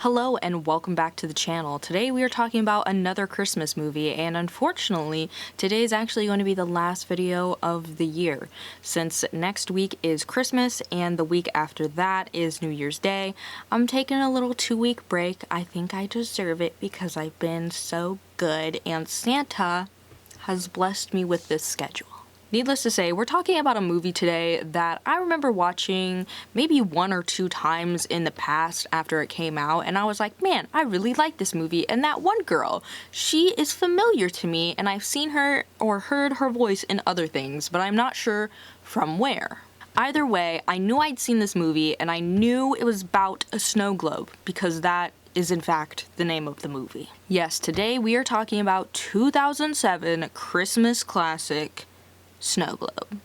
Hello and welcome back to the channel. Today we are talking about another Christmas movie, and unfortunately today is actually going to be the last video of the year since next week is Christmas and the week after that is New Year's Day. I'm taking a little 2-week break. I think I deserve it because I've been so good and Santa has blessed me with this schedule. Needless to say, we're talking about a movie today that I remember watching maybe 1 or 2 times in the past after it came out, and I was like, man, I really like this movie, and that one girl, she is familiar to me, and I've seen her or heard her voice in other things, but I'm not sure from where. Either way, I knew I'd seen this movie, and I knew it was about a snow globe, because that is in fact the name of the movie. Yes, today we are talking about 2007 Christmas classic, Snowglobe.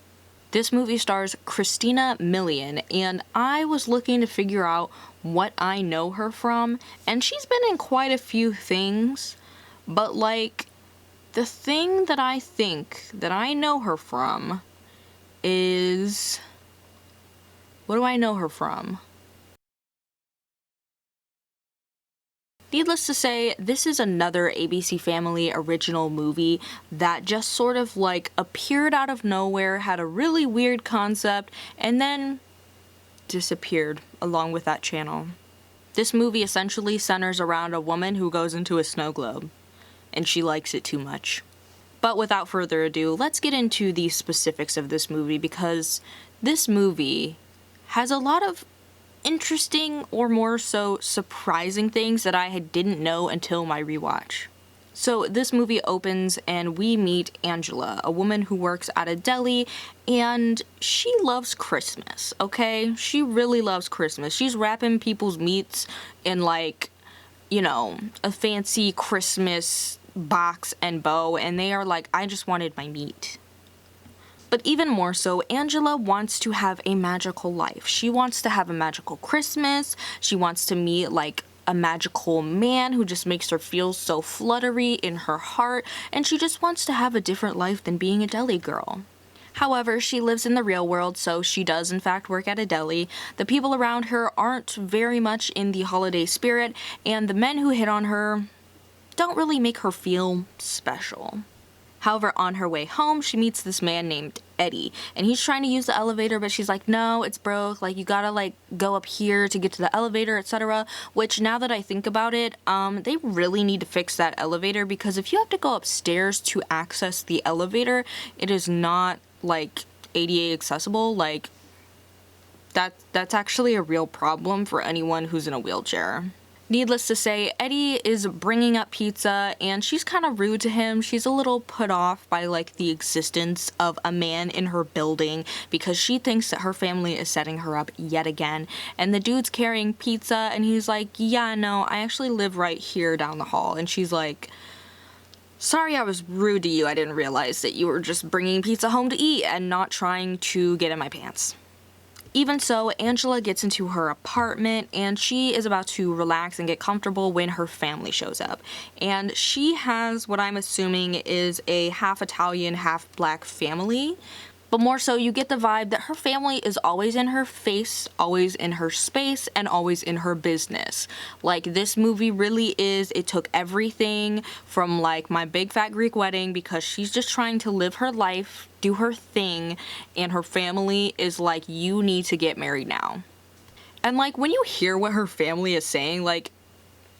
This movie stars Christina Milian, and I was looking to figure out what I know her from, and she's been in quite a few things, but like, the thing that I think that I know her from is... what do I know her from? Needless to say, this is another ABC Family original movie that just sort of like appeared out of nowhere, had a really weird concept, and then disappeared along with that channel. This movie essentially centers around a woman who goes into a snow globe, and she likes it too much. But without further ado, let's get into the specifics of this movie, because this movie has a lot of interesting, or more so surprising, things that I didn't know until my rewatch. So this movie opens and we meet Angela, a woman who works at a deli, and she loves Christmas, okay? She really loves Christmas. She's wrapping people's meats in, like, you know, a fancy Christmas box and bow, and they are like, I just wanted my meat. But even more so, Angela wants to have a magical life. She wants to have a magical Christmas. She wants to meet like a magical man who just makes her feel so fluttery in her heart, and she just wants to have a different life than being a deli girl. However, she lives in the real world, so she does in fact work at a deli. The people around her aren't very much in the holiday spirit, and the men who hit on her don't really make her feel special. However, on her way home, she meets this man named Eddie, and he's trying to use the elevator, but she's like, no, it's broke, like, you gotta, like, go up here to get to the elevator, etc., which, now that I think about it, they really need to fix that elevator, because if you have to go upstairs to access the elevator, it is not, like, ADA accessible. Like, that's actually a real problem for anyone who's in a wheelchair. Needless to say, Eddie is bringing up pizza, and she's kind of rude to him. She's a little put off by, like, the existence of a man in her building, because she thinks that her family is setting her up yet again. And the dude's carrying pizza, and he's like, yeah, no, I actually live right here down the hall. And she's like, sorry I was rude to you. I didn't realize that you were just bringing pizza home to eat and not trying to get in my pants. Even so, Angela gets into her apartment, and she is about to relax and get comfortable when her family shows up. And she has what I'm assuming is a half Italian, half black family. But more so, you get the vibe that her family is always in her face, always in her space, and always in her business. Like, this movie really is, it took everything from, like, My Big Fat Greek Wedding, because she's just trying to live her life, do her thing, and her family is like, you need to get married now. And, like, when you hear what her family is saying, like,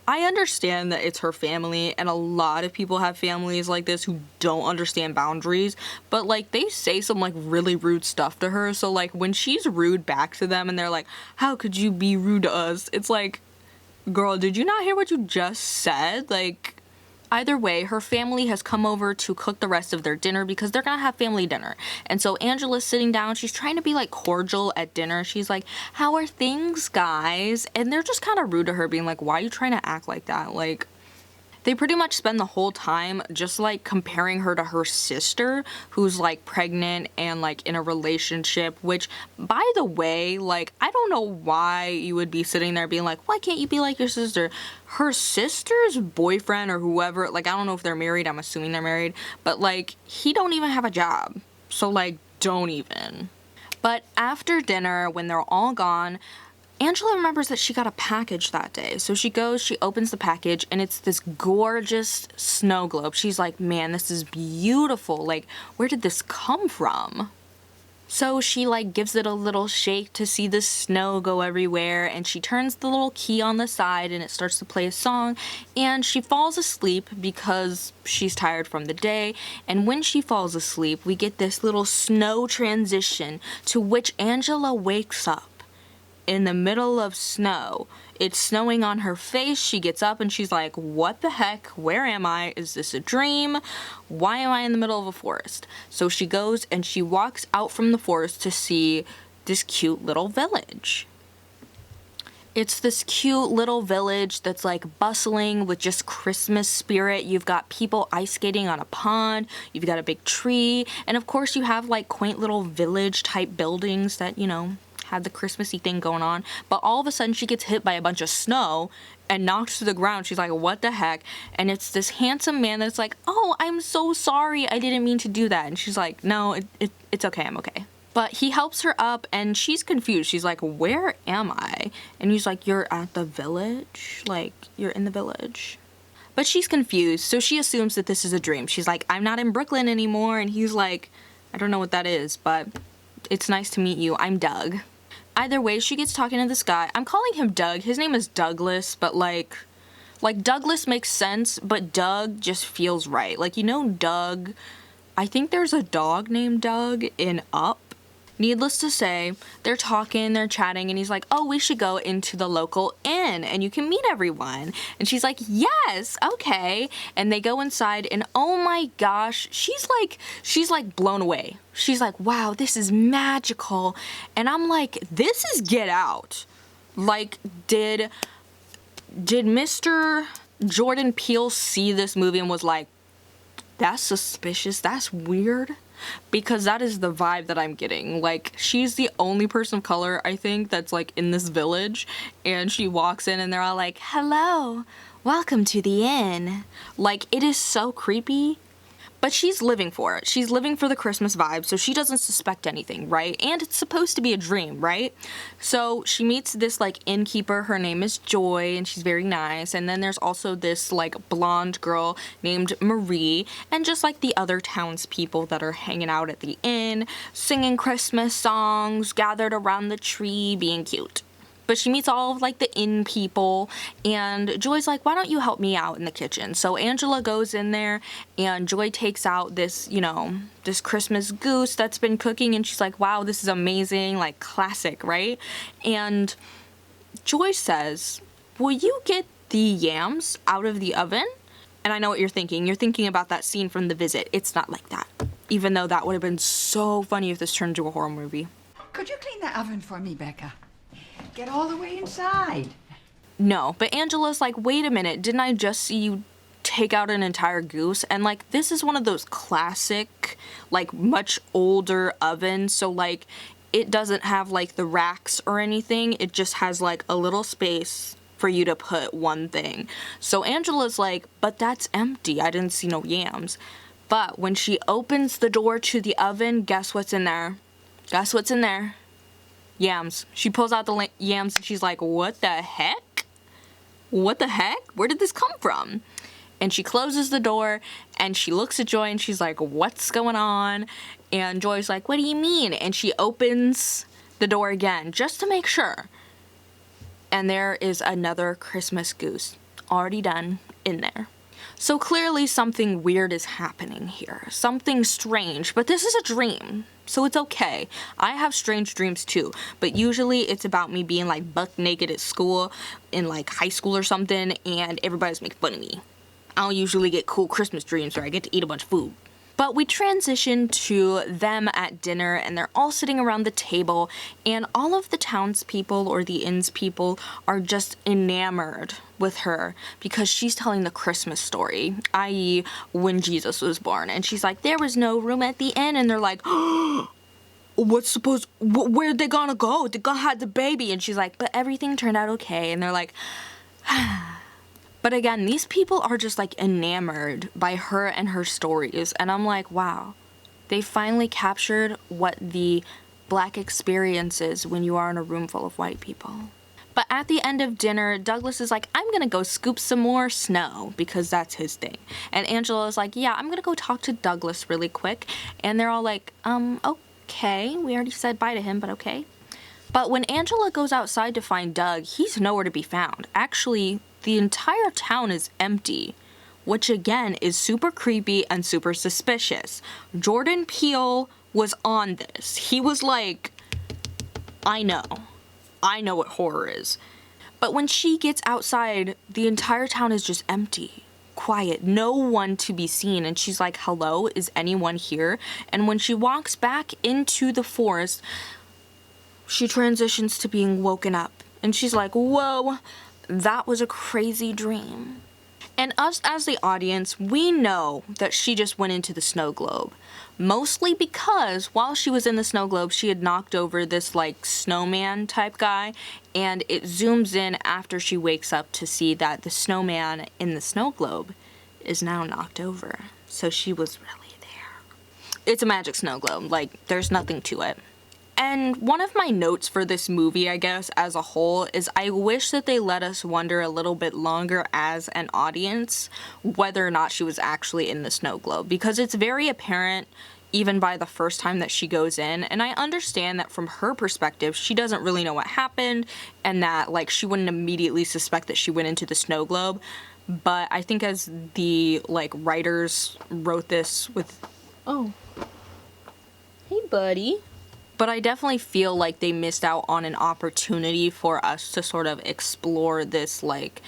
I understand that it's her family, and a lot of people have families like this who don't understand boundaries, but, like, they say some, like, really rude stuff to her, so, like, when she's rude back to them and they're like, how could you be rude to us? It's like, girl, did you not hear what you just said? Like, either way, her family has come over to cook the rest of their dinner because they're gonna have family dinner. And so Angela's sitting down, she's trying to be like cordial at dinner. She's like, how are things, guys? And they're just kind of rude to her, being like, why are you trying to act like that? Like, they pretty much spend the whole time just like comparing her to her sister, who's like pregnant and like in a relationship, which, by the way, like, I don't know why you would be sitting there being like, why can't you be like your sister? Her sister's boyfriend or whoever, like, I don't know if they're married, I'm assuming they're married, but like, he don't even have a job. So like, don't even. But after dinner, when they're all gone, Angela remembers that she got a package that day. So she goes, she opens the package, and it's this gorgeous snow globe. She's like, man, this is beautiful. Like, where did this come from? So she like gives it a little shake to see the snow go everywhere, and she turns the little key on the side and it starts to play a song, and she falls asleep because she's tired from the day. And when she falls asleep, we get this little snow transition to which Angela wakes up in the middle of snow. It's snowing on her face. She gets up and she's like, what the heck? Where am I? Is this a dream? Why am I in the middle of a forest? So she goes and she walks out from the forest to see this cute little village. It's this cute little village that's like bustling with just Christmas spirit. You've got people ice skating on a pond. You've got a big tree. And of course you have like quaint little village type buildings that, you know, had the Christmassy thing going on. But all of a sudden she gets hit by a bunch of snow and knocked to the ground. She's like, what the heck? And it's this handsome man that's like, oh, I'm so sorry, I didn't mean to do that. And she's like, no, it's okay, I'm okay. But he helps her up and she's confused. She's like, where am I? And he's like, you're at the village? Like, you're in the village? But she's confused, so she assumes that this is a dream. She's like, I'm not in Brooklyn anymore. And he's like, I don't know what that is, but it's nice to meet you. I'm Doug. Either way, she gets talking to this guy. I'm calling him Doug. His name is Douglas, but like Douglas makes sense, but Doug just feels right. Like, you know, Doug, I think there's a dog named Doug in Up. Needless to say, they're talking, they're chatting, and he's like, oh, we should go into the local inn and you can meet everyone. And she's like, yes, okay. And they go inside and oh my gosh, she's like blown away. She's like, wow, this is magical. And I'm like, this is Get Out. Like, did Mr. Jordan Peele see this movie and was like, that's suspicious, that's weird? Because that is the vibe that I'm getting. Like, she's the only person of color, I think, that's like in this village, and she walks in and they're all like, hello, welcome to the inn. Like, it is so creepy. But she's living for it. She's living for the Christmas vibe, so she doesn't suspect anything, right? And it's supposed to be a dream, right? So she meets this, like, innkeeper. Her name is Joy, and she's very nice. And then there's also this, like, blonde girl named Marie. And just, like, the other townspeople that are hanging out at the inn, singing Christmas songs, gathered around the tree, being cute. But she meets all of like the inn people, and Joy's like, why don't you help me out in the kitchen? So Angela goes in there and Joy takes out this, you know, this Christmas goose that's been cooking, and she's like, wow, this is amazing, like classic, right? And Joy says, will you get the yams out of the oven? And I know what you're thinking. You're thinking about that scene from The Visit. It's not like that. Even though that would have been so funny if this turned into a horror movie. Could you clean the oven for me, Becca? Get all the way inside. No, but Angela's like, wait a minute, didn't I just see you take out an entire goose? And like, this is one of those classic, like much older ovens, so like it doesn't have like the racks or anything. It just has like a little space for you to put one thing. So Angela's like, but that's empty, I didn't see no yams. But when she opens the door to the oven, guess what's in there? Guess what's in there? Yams. She pulls out the yams and she's like, what the heck? What the heck? Where did this come from? And she closes the door and she looks at Joy and she's like, what's going on? And Joy's like, what do you mean? And she opens the door again just to make sure. And there is another Christmas goose already done in there. So clearly something weird is happening here. Something strange, but this is a dream. So it's okay. I have strange dreams too, but usually it's about me being like buck naked at school in like high school or something, and everybody's making fun of me. I don't usually get cool Christmas dreams where I get to eat a bunch of food. But we transition to them at dinner, and they're all sitting around the table, and all of the townspeople or the inn's people are just enamored with her because she's telling the Christmas story, i.e. when Jesus was born. And she's like, there was no room at the inn, and they're like, where'd they gonna go? They gonna have the baby. And she's like, but everything turned out okay. And they're like, but again, these people are just like enamored by her and her stories. And I'm like, wow, they finally captured what the Black experience is when you are in a room full of white people. But at the end of dinner, Douglas is like, I'm gonna go scoop some more snow, because that's his thing. And Angela is like, yeah, I'm gonna go talk to Douglas really quick. And they're all like, okay, we already said bye to him, but okay. But when Angela goes outside to find Doug, he's nowhere to be found. Actually, the entire town is empty, which again is super creepy and super suspicious. Jordan Peele was on this. He was like, I know what horror is. But when she gets outside, the entire town is just empty, quiet, no one to be seen. And she's like, hello, is anyone here? And when she walks back into the forest, she transitions to being woken up. And she's like, whoa, that was a crazy dream. And us as the audience, we know that she just went into the snow globe. Mostly because while she was in the snow globe, she had knocked over this like snowman type guy, and it zooms in after she wakes up to see that the snowman in the snow globe is now knocked over. So she was really there. It's a magic snow globe, like there's nothing to it. And one of my notes for this movie, I guess, as a whole, is I wish that they let us wonder a little bit longer as an audience whether or not she was actually in the snow globe, because it's very apparent even by the first time that she goes in, and I understand that from her perspective, she doesn't really know what happened, and that, like, she wouldn't immediately suspect that she went into the snow globe, but I think as the, like, writers wrote this with... Oh. Hey, buddy. But I definitely feel like they missed out on an opportunity for us to sort of explore this, like,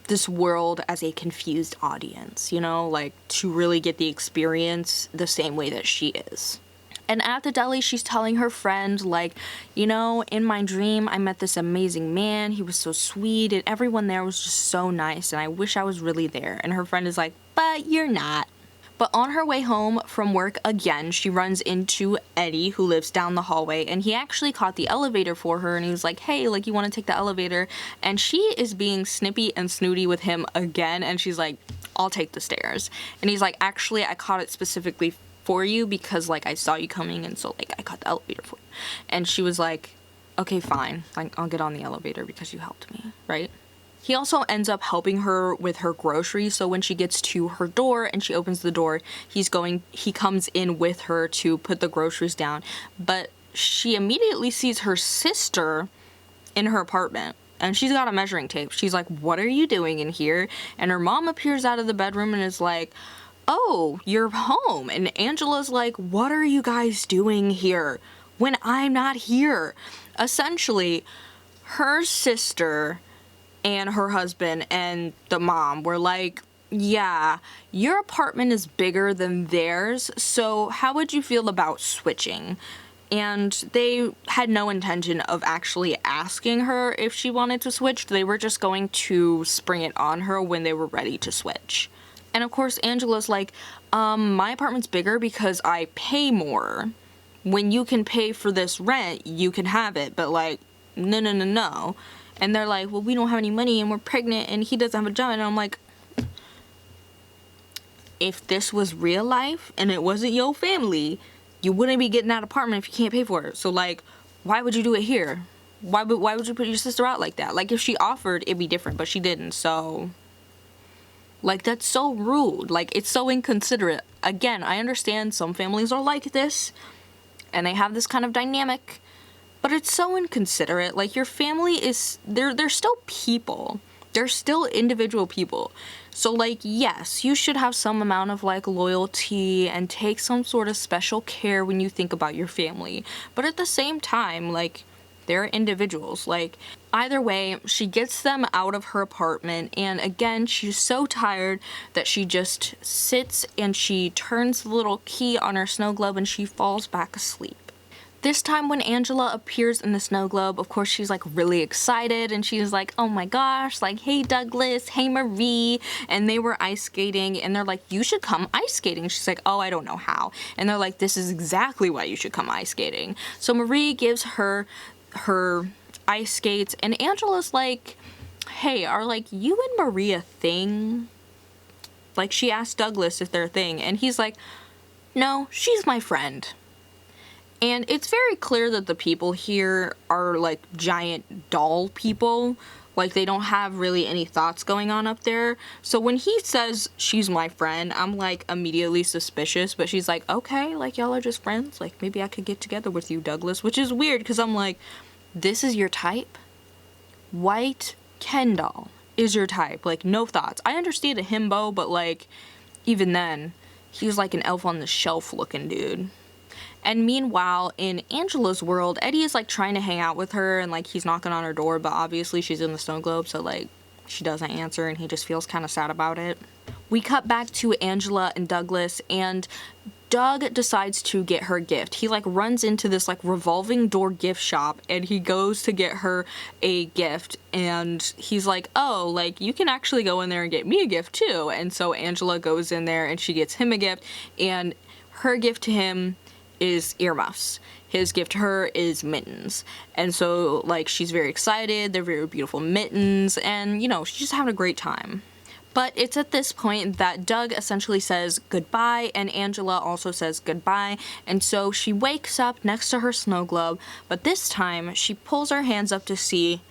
this world as a confused audience, you know? Like, to really get the experience the same way that she is. And at the deli, she's telling her friend, like, you know, in my dream, I met this amazing man. He was so sweet, and everyone there was just so nice, and I wish I was really there. And her friend is like, but you're not. But on her way home from work again, she runs into Eddie, who lives down the hallway, and he actually caught the elevator for her, and he was like, hey, like, you want to take the elevator? And she is being snippy and snooty with him again, and she's like, I'll take the stairs. And he's like, actually, I caught it specifically for you because, like, I saw you coming, and so, like, I caught the elevator for you. And she was like, okay, fine, like, I'll get on the elevator because you helped me, right? He also ends up helping her with her groceries, so when she gets to her door and she opens the door, he comes in with her to put the groceries down, but she immediately sees her sister in her apartment, and she's got a measuring tape. She's like, what are you doing in here? And her mom appears out of the bedroom and is like, oh, you're home. And Angela's like, what are you guys doing here when I'm not here? Essentially, her sister and her husband and the mom were like, yeah, your apartment is bigger than theirs, so how would you feel about switching? And they had no intention of actually asking her if she wanted to switch. They were just going to spring it on her when they were ready to switch. And of course, Angela's like, my apartment's bigger because I pay more. When you can pay for this rent, you can have it, but like, no. And they're like, well, we don't have any money and we're pregnant and he doesn't have a job. And I'm like, if this was real life and it wasn't your family, you wouldn't be getting that apartment if you can't pay for it. So, like, why would you do it here? Why would you put your sister out like that? Like, if she offered, it'd be different, but she didn't. So, like, that's so rude. Like, it's so inconsiderate. Again, I understand some families are like this and they have this kind of dynamic. But it's so inconsiderate. Like, your family is, they're still people. They're still individual people. So, like, yes, you should have some amount of, like, loyalty and take some sort of special care when you think about your family. But at the same time, like, they're individuals. Like, either way, she gets them out of her apartment. And again, she's so tired that she just sits and she turns the little key on her snow globe and she falls back asleep. This time when Angela appears in the snow globe, of course, she's like really excited and she's like, oh my gosh, like, hey Douglas, hey Marie, and they were ice skating and they're like, you should come ice skating. She's like, oh, I don't know how. And they're like, this is exactly why you should come ice skating. So Marie gives her ice skates and Angela's like, hey, are like you and Marie a thing? Like, she asked Douglas if they're a thing and he's like, no, she's my friend. And it's very clear that the people here are like giant doll people. Like, they don't have really any thoughts going on up there. So when he says she's my friend, I'm like immediately suspicious. But she's like, okay, like y'all are just friends. Like, maybe I could get together with you, Douglas. Which is weird because I'm like, this is your type? White Ken doll is your type. Like, no thoughts. I understand a himbo, but like, even then, he's like an elf on the shelf looking dude. And meanwhile, in Angela's world, Eddie is like trying to hang out with her and like he's knocking on her door, but obviously she's in the Snowglobe, so like she doesn't answer and he just feels kind of sad about it. We cut back to Angela and Douglas, and Doug decides to get her a gift. He like runs into this like revolving door gift shop and he goes to get her a gift, and he's like, oh, like you can actually go in there and get me a gift too. And so Angela goes in there and she gets him a gift, and her gift to him is earmuffs. His gift to her is mittens. And so like she's very excited. They're very beautiful mittens, and you know, she's just having a great time. But it's at this point that Doug essentially says goodbye, and Angela also says goodbye, and so she wakes up next to her snow globe, but this time she pulls her hands up to see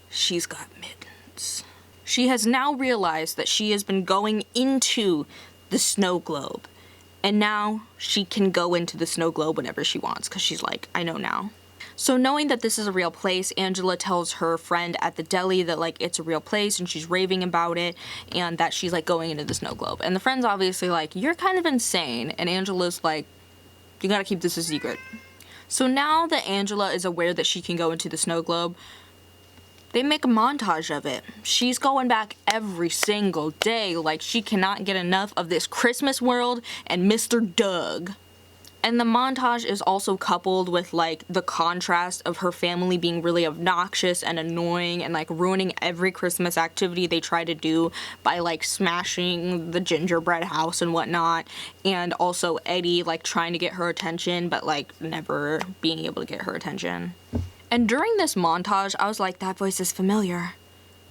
she's got mittens. She has now realized that she has been going into the snow globe, and now she can go into the snow globe whenever she wants, because she's like, I know now. So knowing that this is a real place, Angela tells her friend at the deli that like it's a real place and she's raving about it and that she's like going into the snow globe. And the friend's obviously like, you're kind of insane. And Angela's like, you gotta keep this a secret. So now that Angela is aware that she can go into the snow globe, they make a montage of it. She's going back every single day. Like, she cannot get enough of this Christmas world and Mr. Doug. And the montage is also coupled with like the contrast of her family being really obnoxious and annoying and like ruining every Christmas activity they try to do by like smashing the gingerbread house and whatnot, and also Eddie like trying to get her attention but like never being able to get her attention. And during this montage, I was like, that voice is familiar.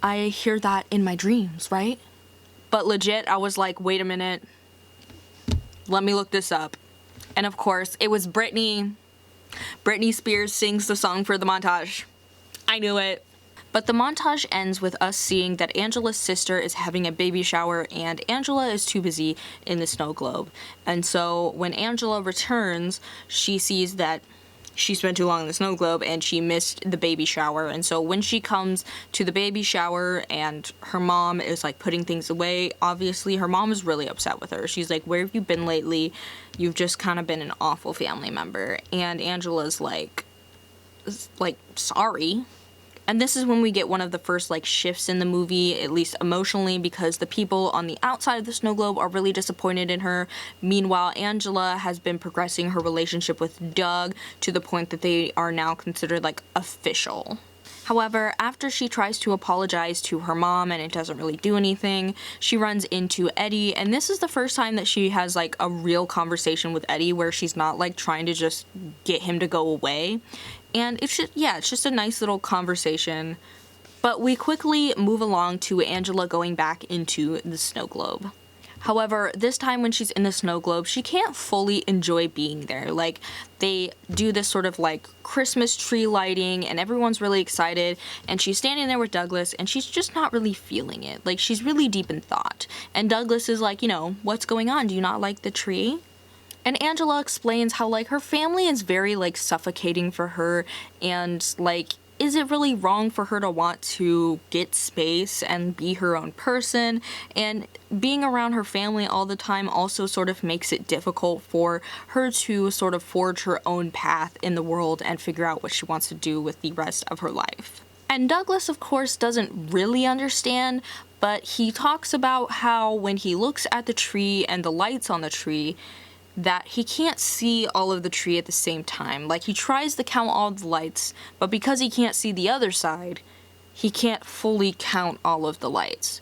I hear that in my dreams, right? But legit, I was like, wait a minute. Let me look this up. And of course, it was Britney. Britney Spears sings the song for the montage. I knew it. But the montage ends with us seeing that Angela's sister is having a baby shower and Angela is too busy in the snow globe. And so when Angela returns, she sees that she spent too long in the snow globe and she missed the baby shower. And so when she comes to the baby shower and her mom is like putting things away, obviously her mom is really upset with her. She's like, where have you been lately? You've just kind of been an awful family member. And Angela's like, sorry. And this is when we get one of the first like shifts in the movie, at least emotionally, because the people on the outside of the snow globe are really disappointed in her. Meanwhile, Angela has been progressing her relationship with Doug to the point that they are now considered like official. However, after she tries to apologize to her mom and it doesn't really do anything, she runs into Eddie, and this is the first time that she has like a real conversation with Eddie where she's not like trying to just get him to go away. And it's just a nice little conversation. But we quickly move along to Angela going back into the snow globe. However, this time when she's in the snow globe, she can't fully enjoy being there. Like, they do this sort of like Christmas tree lighting and everyone's really excited, and she's standing there with Douglas and she's just not really feeling it. Like, she's really deep in thought. And Douglas is like, you know, what's going on? Do you not like the tree? And Angela explains how like her family is very like suffocating for her, and like, is it really wrong for her to want to get space and be her own person? And being around her family all the time also sort of makes it difficult for her to sort of forge her own path in the world and figure out what she wants to do with the rest of her life. And Douglas, of course, doesn't really understand, but he talks about how when he looks at the tree and the lights on the tree, that he can't see all of the tree at the same time. Like, he tries to count all the lights, but because he can't see the other side, he can't fully count all of the lights.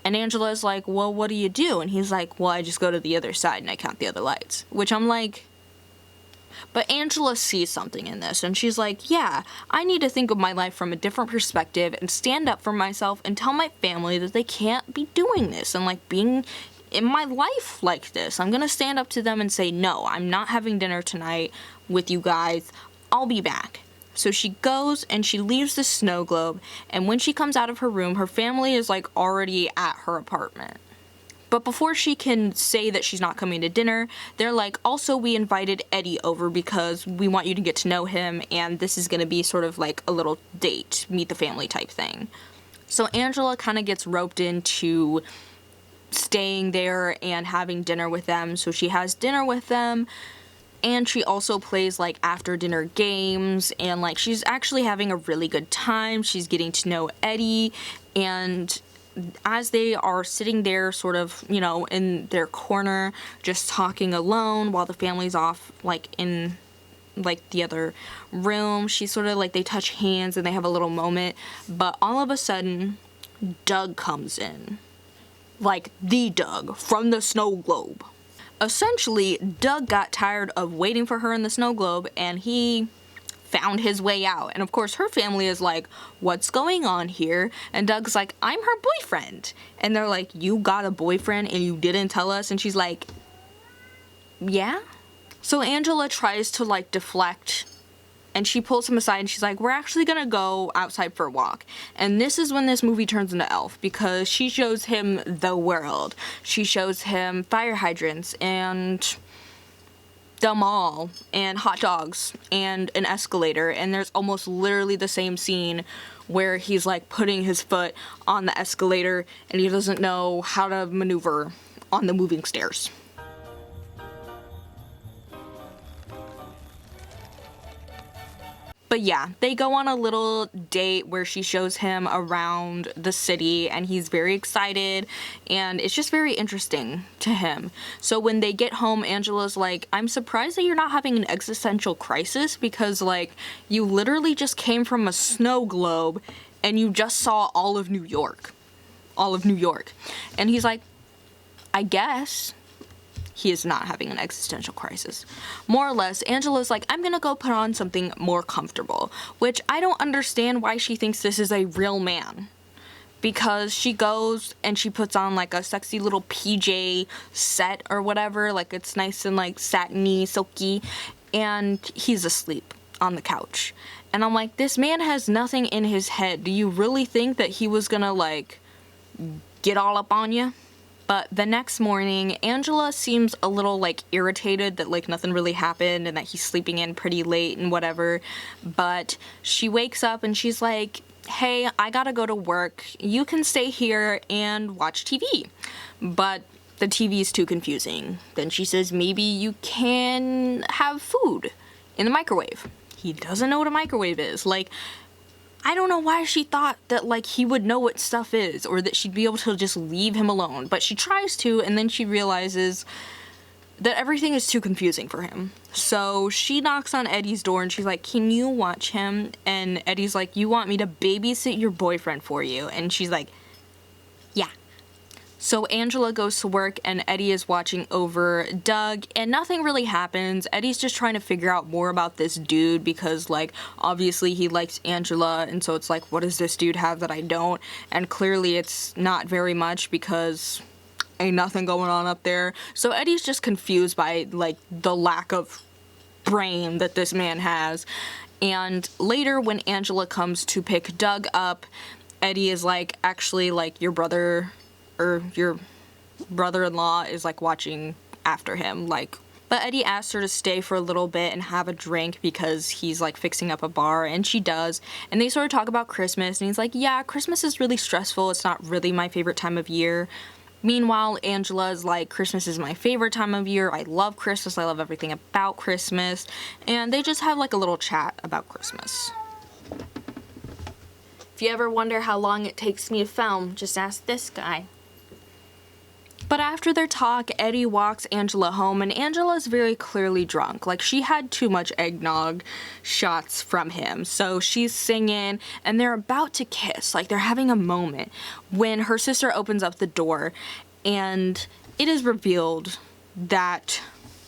And Angela's like, well, what do you do? And he's like, well, I just go to the other side and I count the other lights. Which I'm like, but Angela sees something in this, and she's like, yeah, I need to think of my life from a different perspective and stand up for myself and tell my family that they can't be doing this and like being in my life like this. I'm gonna stand up to them and say, no, I'm not having dinner tonight with you guys. I'll be back. So she goes and she leaves the snow globe, and when she comes out of her room, her family is like already at her apartment. But before she can say that she's not coming to dinner, they're like, also, we invited Eddie over because we want you to get to know him, and this is gonna be sort of like a little date, meet the family type thing. So Angela kind of gets roped into staying there and having dinner with them. So she has dinner with them, and she also plays like after dinner games, and like she's actually having a really good time. She's getting to know Eddie, and as they are sitting there sort of, you know, in their corner just talking alone while the family's off like in like the other room, she's sort of like, they touch hands and they have a little moment, but all of a sudden Doug comes in. Like the Doug from the Snow Globe. Essentially, Doug got tired of waiting for her in the snow globe, and he found his way out. And of course, her family is like, what's going on here? And Doug's like, I'm her boyfriend. And they're like, you got a boyfriend and you didn't tell us? And she's like, yeah? So Angela tries to like deflect, and she pulls him aside and she's like, we're actually gonna go outside for a walk. And this is when this movie turns into Elf, because she shows him the world. She shows him fire hydrants and the mall and hot dogs and an escalator, and there's almost literally the same scene where he's like putting his foot on the escalator and he doesn't know how to maneuver on the moving stairs. But yeah, they go on a little date where she shows him around the city, and he's very excited, and it's just very interesting to him. So when they get home, Angela's like, I'm surprised that you're not having an existential crisis, because like, you literally just came from a snow globe and you just saw all of New York. All of New York. And he's like, I guess. He is not having an existential crisis. More or less, Angela's like, I'm gonna go put on something more comfortable, which I don't understand why she thinks this is a real man. Because she goes and she puts on like a sexy little PJ set or whatever, like it's nice and like satiny, silky, and he's asleep on the couch. And I'm like, this man has nothing in his head. Do you really think that he was gonna like get all up on you? But the next morning, Angela seems a little like irritated that like nothing really happened and that he's sleeping in pretty late and whatever. But she wakes up and she's like, hey, I gotta go to work. You can stay here and watch TV. But the TV is too confusing. Then she says, maybe you can have food in the microwave. He doesn't know what a microwave is. Like, I don't know why she thought that like he would know what stuff is, or that she'd be able to just leave him alone. But she tries to, and then she realizes that everything is too confusing for him. So she knocks on Eddie's door and she's like, can you watch him? And Eddie's like, you want me to babysit your boyfriend for you? And she's like, yeah. So Angela goes to work and Eddie is watching over Doug, and nothing really happens. Eddie's just trying to figure out more about this dude because like obviously he likes Angela, and so it's like, what does this dude have that I don't? And clearly it's not very much because ain't nothing going on up there. So Eddie's just confused by like the lack of brain that this man has. And later when Angela comes to pick Doug up, Eddie is like, actually like your brother or your brother-in-law is like watching after him, like. But Eddie asks her to stay for a little bit and have a drink because he's like fixing up a bar, and she does. And they sort of talk about Christmas, and he's like, yeah, Christmas is really stressful. It's not really my favorite time of year. Meanwhile, Angela's like, Christmas is my favorite time of year. I love Christmas. I love everything about Christmas. And they just have like a little chat about Christmas. If you ever wonder how long it takes me to film, just ask this guy. But after their talk, Eddie walks Angela home, and Angela's very clearly drunk. Like, she had too much eggnog shots from him. So she's singing, and they're about to kiss. Like, they're having a moment when her sister opens up the door, and it is revealed that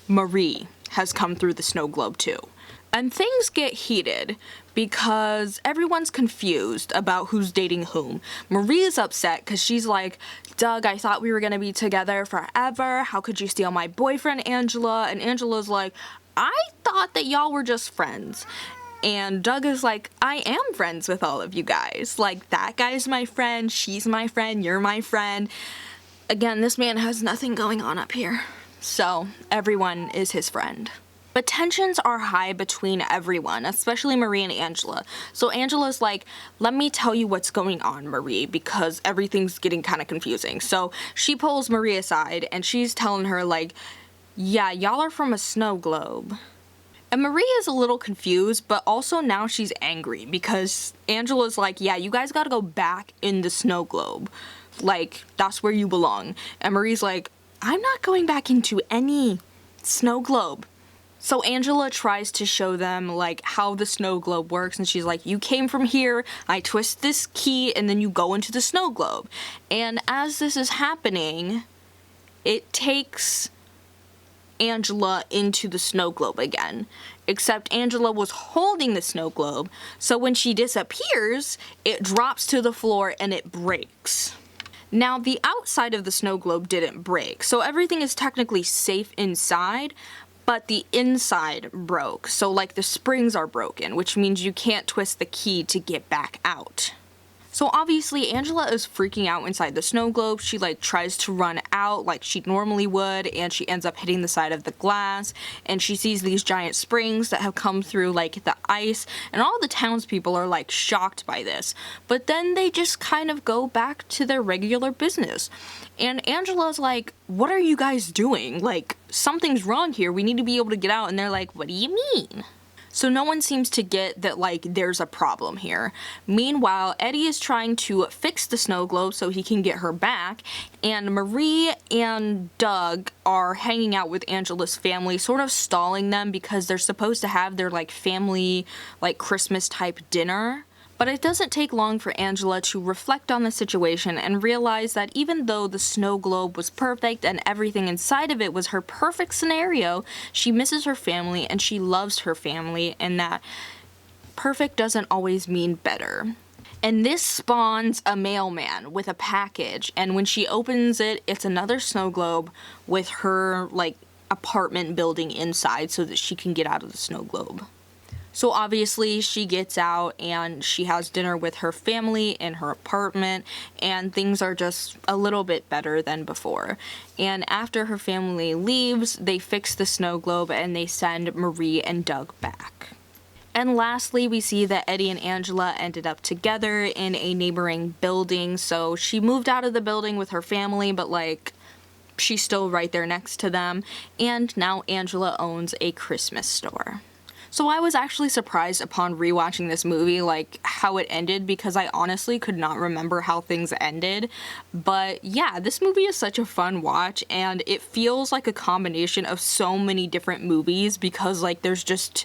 Marie has come through the snow globe too. And things get heated because everyone's confused about who's dating whom. Maria's upset because she's like, Doug, I thought we were gonna be together forever. How could you steal my boyfriend, Angela? And Angela's like, I thought that y'all were just friends. And Doug is like, I am friends with all of you guys. Like, that guy's my friend, she's my friend, you're my friend. Again, this man has nothing going on up here. So, everyone is his friend. But tensions are high between everyone, especially Marie and Angela. So Angela's like, let me tell you what's going on, Marie, because everything's getting kind of confusing. So she pulls Marie aside and she's telling her like, yeah, y'all are from a snow globe. And Marie is a little confused, but also now she's angry because Angela's like, yeah, you guys gotta go back in the snow globe. Like, that's where you belong. And Marie's like, I'm not going back into any snow globe. So Angela tries to show them like how the snow globe works, and she's like, you came from here, I twist this key, and then you go into the snow globe. And as this is happening, it takes Angela into the snow globe again. Except Angela was holding the snow globe, so when she disappears, it drops to the floor and it breaks. Now, the outside of the snow globe didn't break, so everything is technically safe inside, but the inside broke, so like the springs are broken, which means you can't twist the key to get back out. So obviously Angela is freaking out inside the snow globe. She like tries to run out like she normally would, and she ends up hitting the side of the glass, and she sees these giant springs that have come through like the ice, and all the townspeople are like shocked by this. But then they just kind of go back to their regular business. And Angela's like, what are you guys doing? Like, something's wrong here. We need to be able to get out. And they're like, what do you mean? So no one seems to get that, like, there's a problem here. Meanwhile, Eddie is trying to fix the snow globe so he can get her back, and Marie and Doug are hanging out with Angela's family, sort of stalling them because they're supposed to have their, like, family, like, Christmas-type dinner. But it doesn't take long for Angela to reflect on the situation and realize that even though the snow globe was perfect and everything inside of it was her perfect scenario, she misses her family and she loves her family, and that perfect doesn't always mean better. And this spawns a mailman with a package, and when she opens it, it's another snow globe with her, like, apartment building inside so that she can get out of the snow globe. So obviously she gets out and she has dinner with her family in her apartment, and things are just a little bit better than before. And after her family leaves, they fix the snow globe and they send Marie and Doug back. And lastly, we see that Eddie and Angela ended up together in a neighboring building. So she moved out of the building with her family, but like, she's still right there next to them. And now Angela owns a Christmas store. So I was actually surprised upon rewatching this movie, like, how it ended, because I honestly could not remember how things ended. But yeah, this movie is such a fun watch, and it feels like a combination of so many different movies, because, like, there's just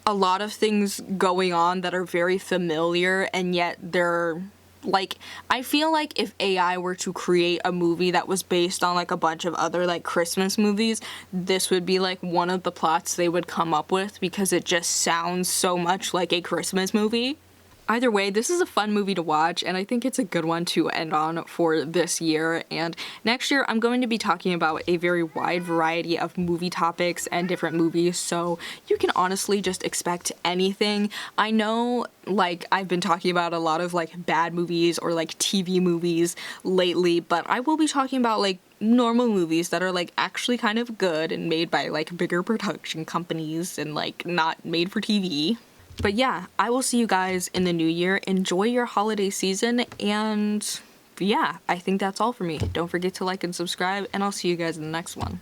a lot of things going on that are very familiar, and yet they're, like, I feel like if AI were to create a movie that was based on, like, a bunch of other, like, Christmas movies, this would be, like, one of the plots they would come up with, because it just sounds so much like a Christmas movie. Either way, this is a fun movie to watch, and I think it's a good one to end on for this year. And next year, I'm going to be talking about a very wide variety of movie topics and different movies, so you can honestly just expect anything. I know, like, I've been talking about a lot of, like, bad movies or, like, TV movies lately, but I will be talking about, like, normal movies that are, like, actually kind of good and made by, like, bigger production companies and, like, not made for TV. But yeah, I will see you guys in the new year. Enjoy your holiday season, and yeah, I think that's all for me. Don't forget to like and subscribe, and I'll see you guys in the next one.